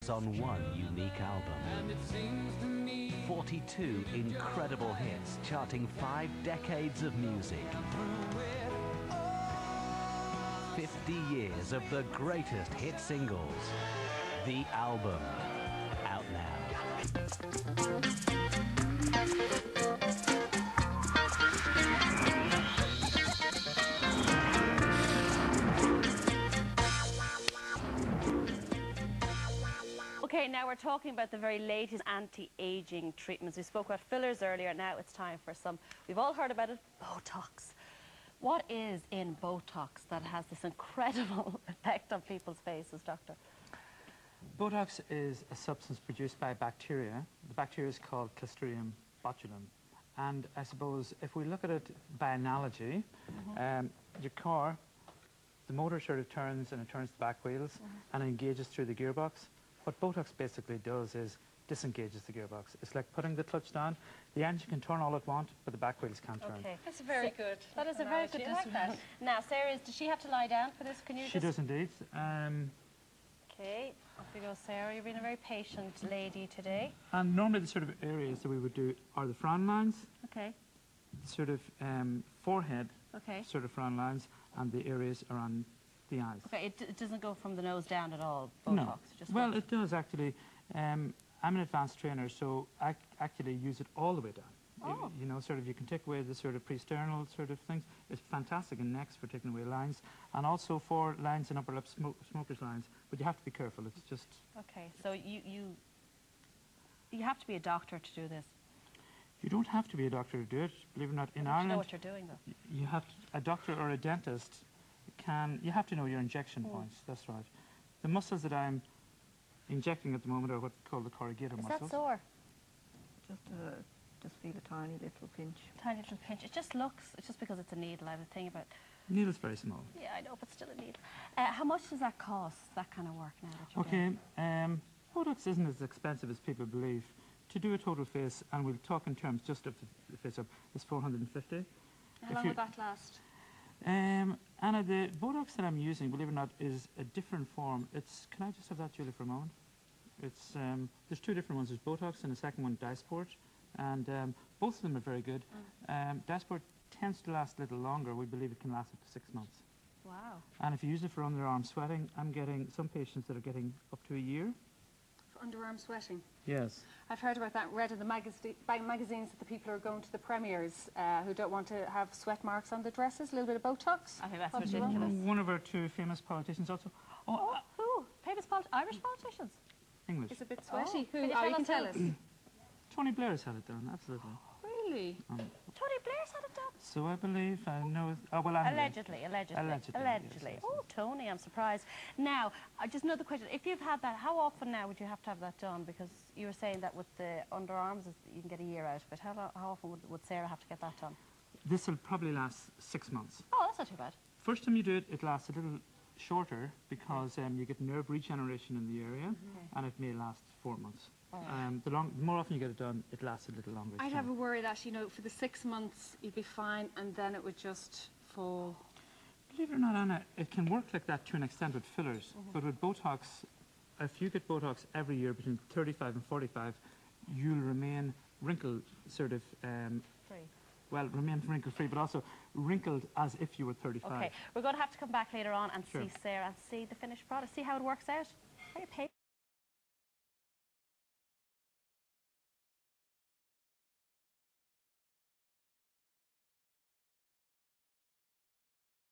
hits on one unique album. 42 incredible hits charting 5 decades of music. 50 years of the greatest hit singles. The album, out now. Okay, now we're talking about the very latest anti-aging treatments. We spoke about fillers earlier. Now it's time for some, we've all heard about it, Botox. What is in Botox that has this incredible effect on people's faces, Doctor? Botox is a substance produced by bacteria. The bacteria is called Clostridium botulinum. And I suppose if we look at it by analogy, your car, the motor sort of turns and it turns the back wheels and engages through the gearbox. What Botox basically does is disengages the gearbox. It's like putting the clutch down. The engine can turn all it wants, but the back wheels can't turn. Okay. That's very good. That is a very good description. Now, Sarah, does she have to lie down for this? Can you She does indeed. Okay, off we go, Sarah. You've been a very patient lady today. And normally the sort of areas that we would do are the frown lines, Okay. sort of forehead, Okay. sort of frown lines, and the areas around the eyes. Okay, it doesn't go from the nose down at all, Botox? No. Just Well, it does actually. I'm an advanced trainer, so I actually use it all the way down. Oh. You know, sort of you can take away the sort of pre-sternal sort of things. It's fantastic in necks for taking away lines, and also for lines in upper lip smokers' lines. But you have to be careful. It's just. Okay, so you have to be a doctor to do this. You don't have to be a doctor to do it. Believe it or not, in You Ireland, know what you're doing, though. you have to, a doctor or a dentist can. You have to know your injection points. That's right. The muscles that I'm injecting at the moment are what we call the corrugator muscles. Is that sore? Just feel a tiny little pinch. Tiny little pinch. It just looks, it's just because it's a needle. I have a thing about. Needle's very small. Yeah, I know, but still a needle. How much does that cost, that kind of work now that you're doing? Okay, Botox isn't as expensive as people believe. To do a total face, and we'll talk in terms just of the face up, is $450. How long would that last? Anna, the Botox that I'm using, believe it or not, is a different form. It's, can I just have that, Julie, for a moment? It's, there's 2 different ones. There's Botox and the second one, Dysport. And both of them are very good. Dysport tends to last a little longer. We believe it can last up to 6 months. Wow. And if you use it for underarm sweating, I'm getting some patients that are getting up to a year. For underarm sweating? Yes. I've heard about that, read in the magazines that the people are going to the premiers who don't want to have sweat marks on the dresses, a little bit of Botox. I think that's What's ridiculous. wrong? One of our 2 famous politicians also. Oh, who? Famous Irish politicians? English. It's a bit sweaty. Oh, Who? can you tell us tell us. Tony Blair's had it done, absolutely. Really? Tony Blair's had it done? So I believe, I know, oh well, I'm Allegedly. Yes. Oh, Tony, I'm surprised. Now, just another question. If you've had that, how often now would you have to have that done? Because you were saying that with the underarms, you can get a year out of it. How often would Sarah have to get that done? This will probably last 6 months. Oh, that's not too bad. First time you do it, it lasts a little shorter because you get nerve regeneration in the area, and it may last 4 months. The more often you get it done, it lasts a little longer. I'd have a worry that, you know, for the 6 months you'd be fine and then it would just fall. Believe it or not, Anna, it can work like that to an extent with fillers, but with Botox, if you get Botox every year between 35 and 45, you'll remain wrinkle sort of Free. well, remain wrinkle-free, but also wrinkled as if you were 35. Okay, we're going to have to come back later on and Sure. see Sarah and see the finished product, see how it works out. Very patient.